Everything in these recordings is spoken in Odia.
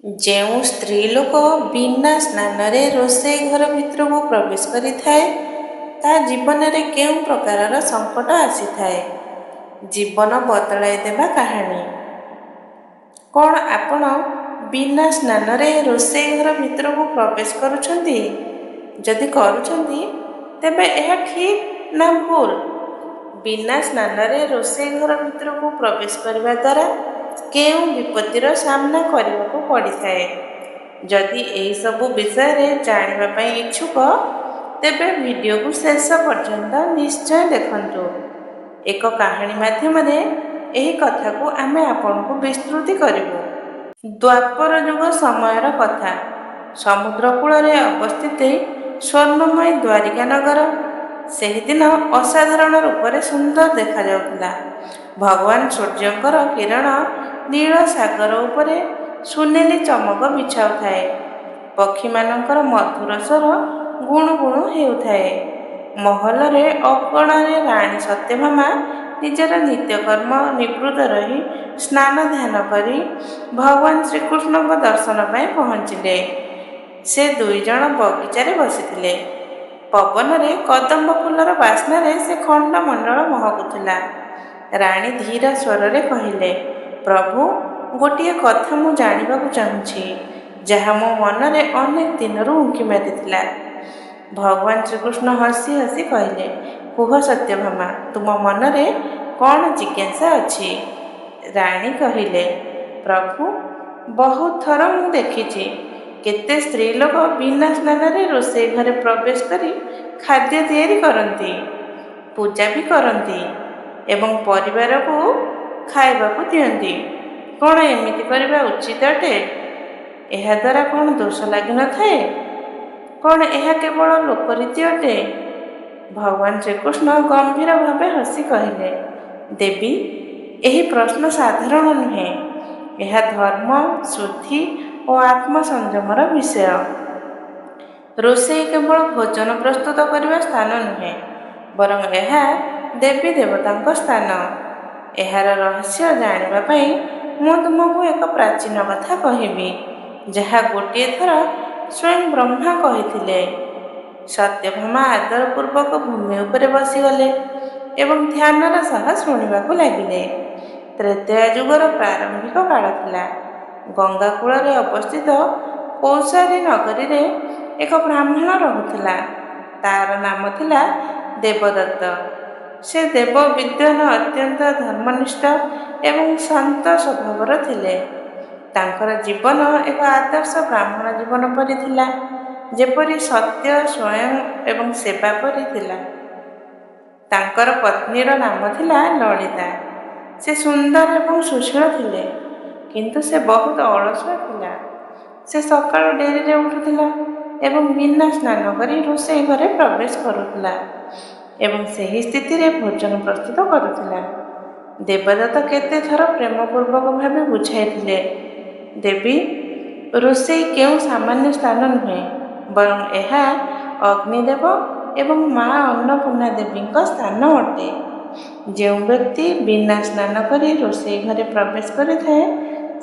ଯେଉଁ ସ୍ତ୍ରୀ ଲୋକ ବିନା ସ୍ନାନରେ ରୋଷେଇ ଘର ଭିତରକୁ ପ୍ରବେଶ କରିଥାଏ, ତା ଜୀବନରେ କେଉଁ ପ୍ରକାରର ସଙ୍କଟ ଆସିଥାଏ? ଜୀବନ ବଦଳାଇ ଦେବା କାହାଣୀ। କ'ଣ ଆପଣ ବିନା ସ୍ନାନରେ ରୋଷେଇ ଘର ଭିତରକୁ ପ୍ରବେଶ କରୁଛନ୍ତି? ଯଦି କରୁଛନ୍ତି, ତେବେ ଏହା ଠିକ୍ ନା ଭୁଲ? ବିନା ସ୍ନାନରେ ରୋଷେଇ ଘର ଭିତରକୁ ପ୍ରବେଶ କରିବା ଦ୍ୱାରା କେଉଁ ବିପତ୍ତିର ସାମ୍ନା କରିବାକୁ ପଡ଼ିଥାଏ? ଯଦି ଏହିସବୁ ବିଷୟରେ ଜାଣିବା ପାଇଁ ଇଚ୍ଛୁକ, ତେବେ ଭିଡ଼ିଓକୁ ଶେଷ ପର୍ଯ୍ୟନ୍ତ ନିଶ୍ଚୟ ଦେଖନ୍ତୁ। ଏକ କାହାଣୀ ମାଧ୍ୟମରେ ଏହି କଥାକୁ ଆମେ ଆପଣଙ୍କୁ ବିସ୍ତୃତି କରିବୁ। ଦ୍ୱାପର ଯୁଗ ସମୟର କଥା। ସମୁଦ୍ର କୂଳରେ ଅବସ୍ଥିତ ସ୍ୱର୍ଣ୍ଣମୟ ଦ୍ୱାରିକା ନଗର ସେହିଦିନ ଅସାଧାରଣ ରୂପରେ ସୁନ୍ଦର ଦେଖାଯାଉଥିଲା। ଭଗବାନ ସୂର୍ଯ୍ୟଙ୍କର କିରଣ ନୀଳ ସାଗର ଉପରେ ସୁନେଲି ଚମକ ବିଛାଉଥାଏ। ପକ୍ଷୀମାନଙ୍କର ମଧୁର ସ୍ୱର ଗୁଣୁ ଗୁଣୁ ହେଉଥାଏ। ମହଲରେ ଅଗଣାରେ ରାଣୀ ସତ୍ୟଭାମା ନିଜର ନିତ୍ୟକର୍ମ ନିବୃତ୍ତ ରହି ସ୍ନାନ ଧ୍ୟାନ କରି ଭଗବାନ ଶ୍ରୀକୃଷ୍ଣଙ୍କ ଦର୍ଶନ ପାଇଁ ପହଞ୍ଚିଲେ। ସେ ଦୁଇଜଣ ବଗିଚାରେ ବସିଥିଲେ। ପବନରେ କଦମ୍ବ ଫୁଲର ବାସ୍ନାରେ ସେ ଖଣ୍ଡମଣ୍ଡଳ ମହକୁଥିଲା। ରାଣୀ ଧୀର ସ୍ୱରରେ କହିଲେ, ପ୍ରଭୁ, ଗୋଟିଏ କଥା ମୁଁ ଜାଣିବାକୁ ଚାହୁଁଛି, ଯାହା ମୋ ମନରେ ଅନେକ ଦିନରୁ ଉଙ୍କି ମାରିଥିଲା। ଭଗବାନ ଶ୍ରୀକୃଷ୍ଣ ହସି ହସି କହିଲେ, କୁହ ସତ୍ୟଭାମା, ତୁମ ମନରେ କ'ଣ ଜିଜ୍ଞାସା ଅଛି? ରାଣୀ କହିଲେ, ପ୍ରଭୁ, ବହୁତ ଥର ମୁଁ ଦେଖିଛି କେତେ ସ୍ତ୍ରୀ ଲୋକ ବିନା ସ୍ନାନରେ ରୋଷେଇ ଘରେ ପ୍ରବେଶ କରି ଖାଦ୍ୟ ତିଆରି କରନ୍ତି, ପୂଜା ବି କରନ୍ତି ଏବଂ ପରିବାରକୁ ଖାଇବାକୁ ଦିଅନ୍ତି। କ'ଣ ଏମିତି କରିବା ଉଚିତ ଅଟେ? ଏହାଦ୍ୱାରା କ'ଣ ଦୋଷ ଲାଗିନଥାଏ? କ'ଣ ଏହା କେବଳ ଲୋକରୀତି ଅଟେ? ଭଗବାନ ଶ୍ରୀକୃଷ୍ଣ ଗମ୍ଭୀର ଭାବେ ହସି କହିଲେ, ଦେବୀ, ଏହି ପ୍ରଶ୍ନ ସାଧାରଣ ନୁହେଁ। ଏହା ଧର୍ମ, ଶୁଦ୍ଧି ଓ ଆତ୍ମସଂଯମର ବିଷୟ। ରୋଷେଇ କେବଳ ଭୋଜନ ପ୍ରସ୍ତୁତ କରିବା ସ୍ଥାନ ନୁହେଁ, ବରଂ ଏହା ଦେବୀ ଦେବତାଙ୍କ ସ୍ଥାନ। ଏହାର ରହସ୍ୟ ଜାଣିବା ପାଇଁ ମୁଁ ତୁମକୁ ଏକ ପ୍ରାଚୀନ କଥା କହିବି, ଯାହା ଗୋଟିଏ ଥର ସ୍ୱୟଂ ବ୍ରହ୍ମା କହିଥିଲେ। ସତ୍ୟଭାମା ଆଦରପୂର୍ବକ ଭୂମି ଉପରେ ବସିଗଲେ ଏବଂ ଧ୍ୟାନର ସହ ଶୁଣିବାକୁ ଲାଗିଲେ। ତ୍ରେତୟା ଯୁଗର ପ୍ରାରମ୍ଭିକ କାଳ ଥିଲା। ଗଙ୍ଗା କୂଳରେ ଅବସ୍ଥିତ କୌଶାରୀ ନଗରୀରେ ଏକ ବ୍ରାହ୍ମଣ ରହୁଥିଲା। ତାର ନାମ ଥିଲା ଦେବଦତ୍ତ। ସେ ଦେବ ବିଦ୍ୱାନ, ଅତ୍ୟନ୍ତ ଧର୍ମନିଷ୍ଠ ଏବଂ ଶାନ୍ତ ସ୍ୱଭାବର ଥିଲେ। ତାଙ୍କର ଜୀବନ ଏକ ଆଦର୍ଶ ବ୍ରାହ୍ମଣ ଜୀବନ ପରି ଥିଲା, ଯେପରି ସତ୍ୟ, ସ୍ୱୟଂ ଏବଂ ସେବା ପରି ଥିଲା। ତାଙ୍କର ପତ୍ନୀର ନାମ ଥିଲା ଲଳିତା। ସେ ସୁନ୍ଦର ଏବଂ ସୁଶୀଳ ଥିଲେ, କିନ୍ତୁ ସେ ବହୁତ ଅଳସୁଆ ଥିଲା। ସେ ସକାଳୁ ଡେରିରେ ଉଠୁଥିଲା ଏବଂ ବିନା ସ୍ନାନ କରି ରୋଷେଇ ଘରେ ପ୍ରବେଶ କରୁଥିଲା ଏବଂ ସେହି ସ୍ଥିତିରେ ଭୋଜନ ପ୍ରସ୍ତୁତ କରୁଥିଲା। ଦେବଦତ୍ତ କେତେ ଥର ପ୍ରେମପୂର୍ବକ ଭାବେ ବୁଝାଇଥିଲେ, ଦେବୀ, ରୋଷେଇ କେଉଁ ସାମାନ୍ୟ ସ୍ଥାନ ନୁହେଁ, ବରଂ ଏହା ଅଗ୍ନିଦେବ ଏବଂ ମା ଅନ୍ନପୂର୍ଣ୍ଣା ଦେବୀଙ୍କ ସ୍ଥାନ ଅଟେ। ଯେଉଁ ବ୍ୟକ୍ତି ବିନା ସ୍ନାନ କରି ରୋଷେଇ ଘରେ ପ୍ରବେଶ କରିଥାଏ,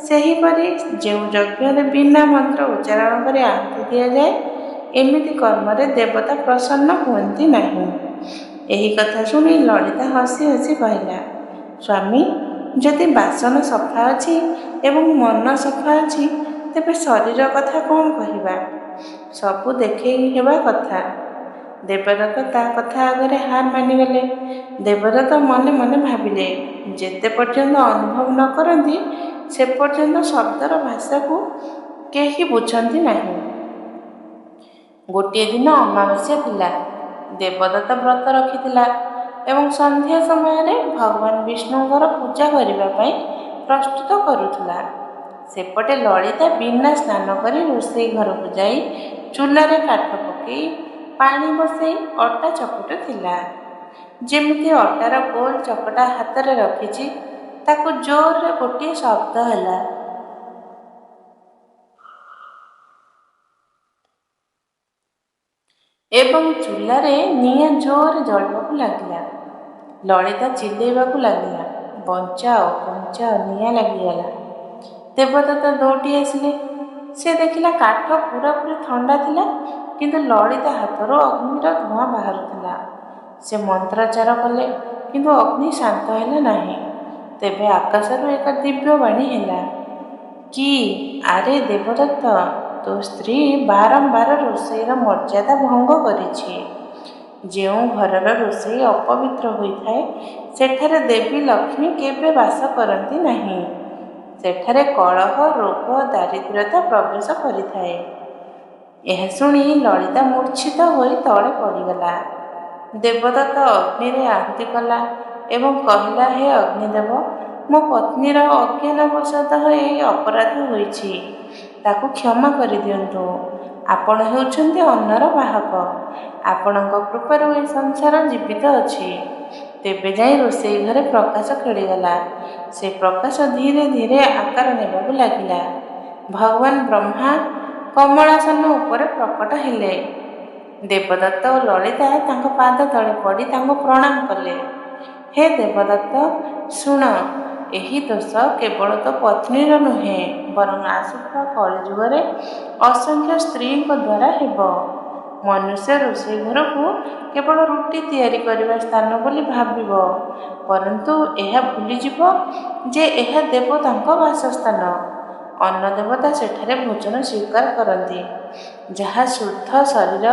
ସେହିପରି ଯେଉଁ ଯଜ୍ଞରେ ବିନା ମନ୍ତ୍ର ଉଚ୍ଚାରଣ କରି ଆହୁତି ଦିଆଯାଏ, ଏମିତି କର୍ମରେ ଦେବତା ପ୍ରସନ୍ନ ହୁଅନ୍ତି ନାହିଁ। ଏହି କଥା ଶୁଣି ଲଳିତା ହସି ହସି କହିଲା, ସ୍ୱାମୀ, ଯଦି ବାସନ ସଫା ଅଛି ଏବଂ ମନ ସଫା ଅଛି, ତେବେ ଶରୀର କଥା କ'ଣ କହିବା? ସବୁ ଦେଖେଇ ହେବା କଥା। ଦେବଦତ୍ତ ତା କଥା ଆଗରେ ହାର ମାନିଗଲେ। ଦେବଦତ୍ତ ମନେ ମନେ ଭାବିଲେ, ଯେତେ ପର୍ଯ୍ୟନ୍ତ ଅନୁଭବ ନ କରନ୍ତି, ସେ ପର୍ଯ୍ୟନ୍ତ ଶବ୍ଦର ଭାଷାକୁ କେହି ବୁଝନ୍ତି ନାହିଁ। ଗୋଟିଏ ଦିନ ଅମାବାସ୍ୟା ଥିଲା। ଦେବଦତ୍ତ ବ୍ରତ ରଖିଥିଲା ଏବଂ ସନ୍ଧ୍ୟା ସମୟରେ ଭଗବାନ ବିଷ୍ଣୁଙ୍କର ପୂଜା କରିବା ପାଇଁ ପ୍ରସ୍ତୁତ କରୁଥିଲା। ସେପଟେ ଲଳିତା ବିନା ସ୍ନାନ କରି ରୋଷେଇ ଘରକୁ ଯାଇ ଚୁଲାରେ କାଠ ପକାଇ ପାଣି ବସାଇ ଅଟା ଚକଟୁଥିଲା। ଯେମିତି ଅଟାର ଗୋଲ ଚକଟା ହାତରେ ରଖିଛି, ତାକୁ ଜୋରରେ ଗୋଟିଏ ଶବ୍ଦ ହେଲା। ଏବଂ ଚୁଲାରେ ନିଆଁ ଜୋରରେ ଜଳିବାକୁ ଲାଗିଲା। ଲଳିତା ଚିଲେଇବାକୁ ଲାଗିଲା, ବଞ୍ଚାଅ, ବଞ୍ଚାଅ, ନିଆଁ ଲାଗିଗଲା। ଦେବଦତ୍ତ ଦୌଡ଼ି ଆସିଲେ ସେ ଦେଖିଲା କାଠ ପୁରାପୁରି ଥଣ୍ଡା ଥିଲା, କିନ୍ତୁ ଲଳିତା ହାତରୁ ଅଗ୍ନିର ଧୂଆଁ ବାହାରୁଥିଲା। ସେ ମନ୍ତ୍ରୋଚ୍ଚାର କଲେ, କିନ୍ତୁ ଅଗ୍ନି ଶାନ୍ତ ହେଲା ନାହିଁ। ତେବେ ଆକାଶରୁ ଏକ ଦିବ୍ୟ ବାଣୀ ହେଲା, କି ଆରେ ଦେବଦତ୍ତ, ତୋ ସ୍ତ୍ରୀ ବାରମ୍ବାର ରୋଷେଇର ମର୍ଯ୍ୟାଦା ଭଙ୍ଗ କରିଛି। ଯେଉଁ ଘରର ରୋଷେଇ ଅପବିତ୍ର ହୋଇଥାଏ, ସେଠାରେ ଦେବୀ ଲକ୍ଷ୍ମୀ କେବେ ବାସ କରନ୍ତି ନାହିଁ। ସେଠାରେ କଳହ, ରୋଗ, ଦାରିଦ୍ର୍ୟତା ପ୍ରବେଶ କରିଥାଏ। ଏହା ଶୁଣି ଲଳିତା ମୂର୍ଚ୍ଛିତ ହୋଇ ତଳେ ପଡ଼ିଗଲା। ଦେବଦତ୍ତ ଅଗ୍ନିରେ ଆହୁତି କଲା ଏବଂ କହିଲା, ହେ ଅଗ୍ନିଦେବ, ମୋ ପତ୍ନୀର ଅଜ୍ଞାନବଶତଃ ଏହି ଅପରାଧ ହୋଇଛି, ତାକୁ କ୍ଷମା କରିଦିଅନ୍ତୁ। ଆପଣ ହେଉଛନ୍ତି ଅନ୍ନର ବାହକ। ଆପଣଙ୍କ କୃପାରୁ ଏହି ସଂସାର ଜୀବିତ ଅଛି। ତେବେ ଯାଇ ରୋଷେଇ ଘରେ ପ୍ରକାଶ ଖେଳିଗଲା। ସେ ପ୍ରକାଶ ଧୀରେ ଧୀରେ ଆକାର ନେବାକୁ ଲାଗିଲା। ଭଗବାନ ବ୍ରହ୍ମା କମଳାସନ ଉପରେ ପ୍ରକଟ ହେଲେ। ଦେବଦତ୍ତ ଓ ଲଳିତା ତାଙ୍କ ପାଦ ତଳେ ପଡ଼ି ତାଙ୍କୁ ପ୍ରଣାମ କଲେ। ହେ ଦେବଦତ୍ତ, ଶୁଣ, ଏହି ଦୋଷ କେବଳ ତୋ ପତ୍ନୀର ନୁହେଁ, ବରଂ ଆସୁଥିବା କଳିଯୁଗରେ ଅସଂଖ୍ୟ ସ୍ତ୍ରୀଙ୍କ ଦ୍ୱାରା ହେବ। ମନୁଷ୍ୟ ରୋଷେଇ ଘରକୁ କେବଳ ରୁଟି ତିଆରି କରିବା ସ୍ଥାନ ବୋଲି ଭାବିବ, ପରନ୍ତୁ ଏହା ଭୁଲିଯିବ ଯେ ଏହା ଦେବତାଙ୍କ ବାସସ୍ଥାନ। ଅନ୍ନ ଦେବତା ସେଠାରେ ଭୋଜନ ସ୍ୱୀକାର କରନ୍ତି, ଯାହା ଶୁଦ୍ଧ ଶରୀର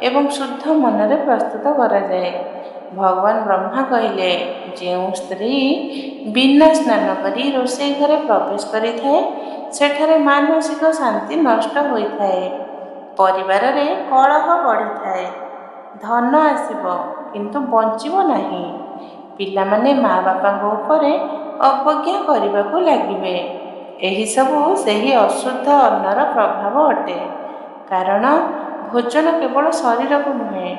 ଏବଂ ଶୁଦ୍ଧ ମନରେ ପ୍ରସ୍ତୁତ କରାଯାଏ। ଭଗବାନ ବ୍ରହ୍ମା କହିଲେ, ଯେଉଁ ସ୍ତ୍ରୀ ବିନା ସ୍ନାନ କରି ରୋଷେଇ ଘରେ ପ୍ରବେଶ କରିଥାଏ, ସେଠାରେ ମାନସିକ ଶାନ୍ତି ନଷ୍ଟ ହୋଇଥାଏ, ପରିବାରରେ କଳହ ବଢ଼ିଥାଏ, ଧନ ଆସିବ କିନ୍ତୁ ବଞ୍ଚିବ ନାହିଁ, ପିଲାମାନେ ମା ବାପାଙ୍କ ଉପରେ ଅବଜ୍ଞା କରିବାକୁ ଲାଗିବେ। ଏହିସବୁ ସେହି ଅଶୁଦ୍ଧ ଅନ୍ନର ପ୍ରଭାବ ଅଟେ, କାରଣ ଭୋଜନ କେବଳ ଶରୀରକୁ ନୁହେଁ,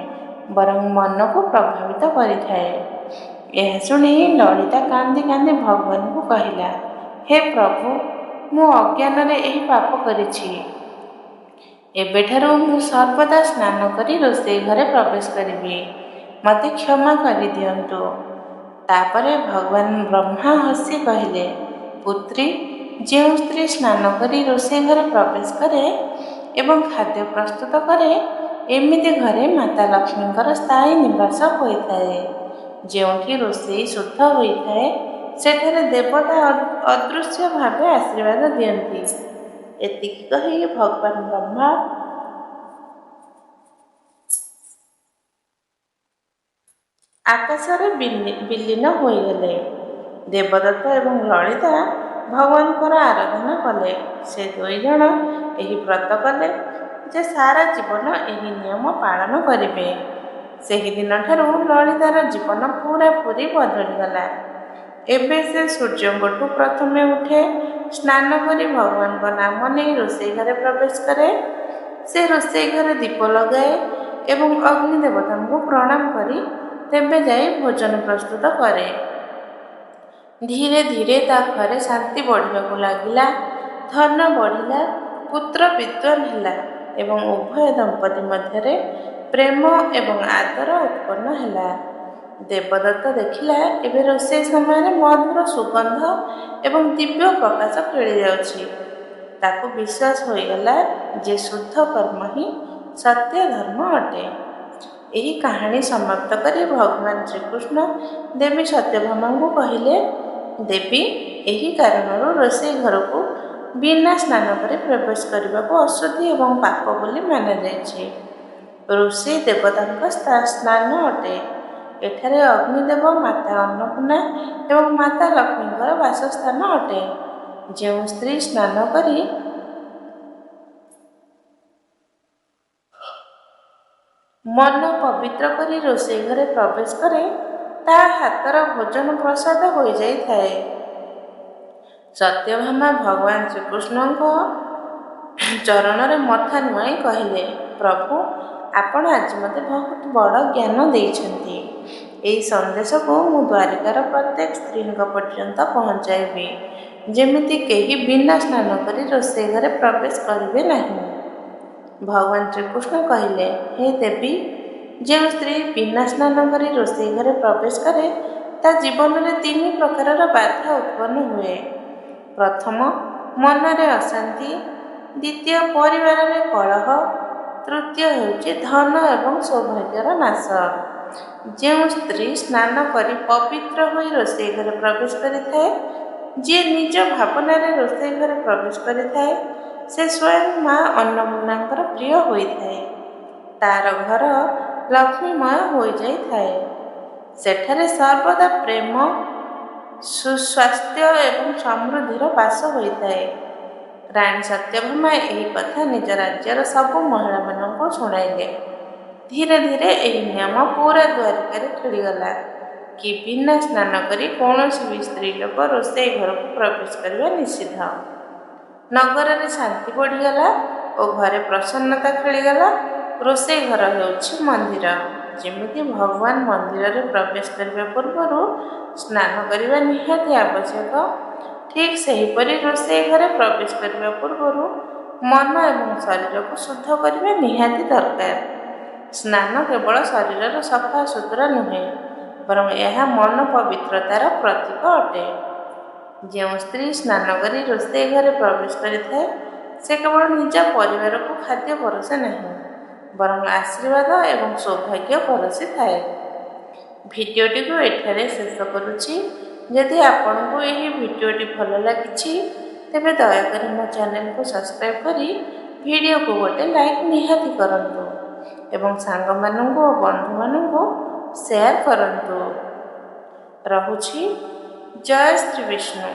ବରଂ ମନକୁ ପ୍ରଭାବିତ କରିଥାଏ। ଏହା ଶୁଣି ଲଳିତା କାନ୍ଦି କାନ୍ଦି ଭଗବାନଙ୍କୁ କହିଲା, ହେ ପ୍ରଭୁ, ମୁଁ ଅଜ୍ଞାନରେ ଏହି ପାପ କରିଛି। ଏବେଠାରୁ ମୁଁ ସର୍ବଦା ସ୍ନାନ କରି ରୋଷେଇ ଘରେ ପ୍ରବେଶ କରିବି। ମୋତେ କ୍ଷମା କରିଦିଅନ୍ତୁ। ତାପରେ ଭଗବାନ ବ୍ରହ୍ମା ହସି କହିଲେ, ପୁତ୍ରୀ, ଯେଉଁ ସ୍ତ୍ରୀ ସ୍ନାନ କରି ରୋଷେଇ ଘରେ ପ୍ରବେଶ କରେ ଏବଂ ଖାଦ୍ୟ ପ୍ରସ୍ତୁତ କରେ, ଏମିତି ଘରେ ମାତା ଲକ୍ଷ୍ମୀଙ୍କର ସ୍ଥାୟୀ ନିବାସ ହୋଇଥାଏ। ଯେଉଁଠି ରୋଷେଇ ଶୁଦ୍ଧ ହୋଇଥାଏ, ସେଠାରେ ଦେବତା ଅଦୃଶ୍ୟ ଭାବେ ଆଶୀର୍ବାଦ ଦିଅନ୍ତି। ଏତିକି କହି ଭଗବାନ ବ୍ରହ୍ମା ଆକାଶରେ ବିଲୀନ ହୋଇଗଲେ। ଦେବଦତ୍ତ ଏବଂ ଲଳିତା ଭଗବାନଙ୍କର ଆରାଧନା କଲେ। ସେ ଦୁଇଜଣ ଏହି ବ୍ରତ କଲେ ଯେ ସାରା ଜୀବନ ଏହି ନିୟମ ପାଳନ କରିବେ। ସେହିଦିନଠାରୁ ଲଳିତାର ଜୀବନ ପୂରାପୂରି ବଦଳିଗଲା। ଏବେ ସେ ସୂର୍ଯ୍ୟଙ୍କଠୁ ପ୍ରଥମେ ଉଠେ, ସ୍ନାନ କରି ଭଗବାନଙ୍କ ନାମ ନେଇ ରୋଷେଇ ଘରେ ପ୍ରବେଶ କରେ। ସେ ରୋଷେଇ ଘରେ ଦୀପ ଲଗାଏ ଏବଂ ଅଗ୍ନି ଦେବତାଙ୍କୁ ପ୍ରଣାମ କରି ତେବେ ଯାଇ ଭୋଜନ ପ୍ରସ୍ତୁତ କରେ। ଧୀରେ ଧୀରେ ତା ଘରେ ଶାନ୍ତି ବଢ଼ିବାକୁ ଲାଗିଲା, ଧନ ବଢ଼ିଲା, ପୁତ୍ର ବିଦ୍ୱାନ ହେଲା ଏବଂ ଉଭୟ ଦମ୍ପତି ମଧ୍ୟରେ ପ୍ରେମ ଏବଂ ଆଦର ଉତ୍ପନ୍ନ ହେଲା। ଦେବଦତ୍ତ ଦେଖିଲା, ଏବେ ରୋଷେଇ ସମୟରେ ମଧୁର ସୁଗନ୍ଧ ଏବଂ ଦିବ୍ୟ ପ୍ରକାଶ ଖେଳିଯାଉଛି। ତାକୁ ବିଶ୍ୱାସ ହୋଇଗଲା ଯେ ଶୁଦ୍ଧ କର୍ମ ହିଁ ସତ୍ୟ ଧର୍ମ ଅଟେ। ଏହି କାହାଣୀ ସମାପ୍ତ କରି ଭଗବାନ ଶ୍ରୀକୃଷ୍ଣ ଦେବୀ ସତ୍ୟଭାମାଙ୍କୁ କହିଲେ, ଦେବୀ, ଏହି କାରଣରୁ ରୋଷେଇ ଘରକୁ ବିନା ସ୍ନାନ କରି ପ୍ରବେଶ କରିବାକୁ ଅଶୁଦ୍ଧି ଏବଂ ପାପ ବୋଲି ମାନାଯାଇଛି। ରୋଷେଇ ଦେବତାଙ୍କ ସ୍ନାନ ଅଟେ। ଏଠାରେ ଅଗ୍ନିଦେବ, ମାତା ଅନ୍ନପୂର୍ଣ୍ଣା ଏବଂ ମାତା ଲକ୍ଷ୍ମୀଙ୍କର ବାସସ୍ଥାନ ଅଟେ। ଯେଉଁ ସ୍ତ୍ରୀ ସ୍ନାନ କରି ମନ ପବିତ୍ର କରି ରୋଷେଇ ଘରେ ପ୍ରବେଶ କରେ, ତା ହାତର ଭୋଜନ ପ୍ରସାଦ ହୋଇଯାଇଥାଏ। ସତ୍ୟଭାମା ଭଗବାନ ଶ୍ରୀକୃଷ୍ଣଙ୍କ ଚରଣରେ ମଥା ନୁଆଁଇ କହିଲେ, ପ୍ରଭୁ, ଆପଣ ଆଜି ମୋତେ ବହୁତ ବଡ଼ ଜ୍ଞାନ ଦେଇଛନ୍ତି। ଏହି ସନ୍ଦେଶକୁ ମୁଁ ଦ୍ୱାରିକାର ପ୍ରତ୍ୟେକ ସ୍ତ୍ରୀଙ୍କ ପର୍ଯ୍ୟନ୍ତ ପହଞ୍ଚାଇବି, ଯେମିତି କେହି ବିନା ସ୍ନାନ କରି ରୋଷେଇ ଘରେ ପ୍ରବେଶ କରିବେ ନାହିଁ। ଭଗବାନ ଶ୍ରୀକୃଷ୍ଣ କହିଲେ, ହେ ଦେବୀ, ଯେଉଁ ସ୍ତ୍ରୀ ବିନା ସ୍ନାନ କରି ରୋଷେଇ ଘରେ ପ୍ରବେଶ କରେ, ତା ଜୀବନରେ 3 ପ୍ରକାରର ବାଧା ଉତ୍ପନ୍ନ ହୁଏ। ପ୍ରଥମ, ମନରେ ଅଶାନ୍ତି, ଦ୍ୱିତୀୟ ପରିବାରରେ କଳହ, ତୃତୀୟ ହେଉଛି ଧନ ଏବଂ ସୌଭାଗ୍ୟର ନାଶ। ଯେଉଁ ସ୍ତ୍ରୀ ସ୍ନାନ କରି ପବିତ୍ର ହୋଇ ରୋଷେଇ ଘରେ ପ୍ରବେଶ କରିଥାଏ, ଯିଏ ନିଜ ଭାବନାରେ ରୋଷେଇ ଘରେ ପ୍ରବେଶ କରିଥାଏ, ସେ ସ୍ୱୟଂ ମା ଅନ୍ନପୂର୍ଣ୍ଣାଙ୍କର ପ୍ରିୟ ହୋଇଥାଏ। ତାର ଘର ଲକ୍ଷ୍ମୀମୟ ହୋଇଯାଇଥାଏ। ସେଠାରେ ସର୍ବଦା ପ୍ରେମ, ସୁସ୍ୱାସ୍ଥ୍ୟ ଏବଂ ସମୃଦ୍ଧିର ବାସ ହୋଇଥାଏ। ରାଣୀ ସତ୍ୟଭାମା ଏହି କଥା ନିଜ ରାଜ୍ୟର ସବୁ ମହିଳାମାନଙ୍କୁ ଶୁଣାଇଲେ। ଧୀରେ ଧୀରେ ଏହି ନିୟମ ପୁରା ଦ୍ୱାରିକାରେ ଖେଳିଗଲା କି ବିନା ସ୍ନାନ କରି କୌଣସି ବି ସ୍ତ୍ରୀ ଲୋକ ରୋଷେଇ ଘରକୁ ପ୍ରବେଶ କରିବା ନିଷିଦ୍ଧ। ନଗରରେ ଶାନ୍ତି ବଢ଼ିଗଲା ଓ ଘରେ ପ୍ରସନ୍ନତା ଖେଳିଗଲା। ରୋଷେଇ ଘର ହେଉଛି ମନ୍ଦିର। ଯେମିତି ଭଗବାନ ମନ୍ଦିରରେ ପ୍ରବେଶ କରିବା ପୂର୍ବରୁ ସ୍ନାନ କରିବା ନିହାତି ଆବଶ୍ୟକ, ଠିକ୍ ସେହିପରି ରୋଷେଇ ଘରେ ପ୍ରବେଶ କରିବା ପୂର୍ବରୁ ମନ ଏବଂ ଶରୀରକୁ ଶୁଦ୍ଧ କରିବା ନିହାତି ଦରକାର। ସ୍ନାନ କେବଳ ଶରୀରର ସଫା ସୁତୁରା ନୁହେଁ, ବରଂ ଏହା ମନ ପବିତ୍ରତାର ପ୍ରତୀକ ଅଟେ। ଯେଉଁ ସ୍ତ୍ରୀ ସ୍ନାନ କରି ରୋଷେଇ ଘରେ ପ୍ରବେଶ କରିଥାଏ, ସେ କେବଳ ନିଜ ପରିବାରକୁ ଖାଦ୍ୟ ପରଷେ ନାହିଁ, ବରଂ ଆଶୀର୍ବାଦ ଏବଂ ସୌଭାଗ୍ୟ ପରଷିଥାଏ। ଭିଡ଼ିଓଟିକୁ ଏଠାରେ ଶେଷ କରୁଛି। ଯଦି ଆପଣଙ୍କୁ ଏହି ଭିଡ଼ିଓଟି ଭଲ ଲାଗିଛି, ତେବେ ଦୟାକରି ମୋ ଚ୍ୟାନେଲକୁ ସବସ୍କ୍ରାଇବ୍ କରି ଭିଡ଼ିଓକୁ ଗୋଟେ ଲାଇକ୍ ନିହାତି କରନ୍ତୁ ଏବଂ ସାଙ୍ଗମାନଙ୍କୁ ଓ ବନ୍ଧୁମାନଙ୍କୁ ସେୟାର କରନ୍ତୁ। ରହୁଛି। ଜୟ ଶ୍ରୀ ବିଷ୍ଣୁ।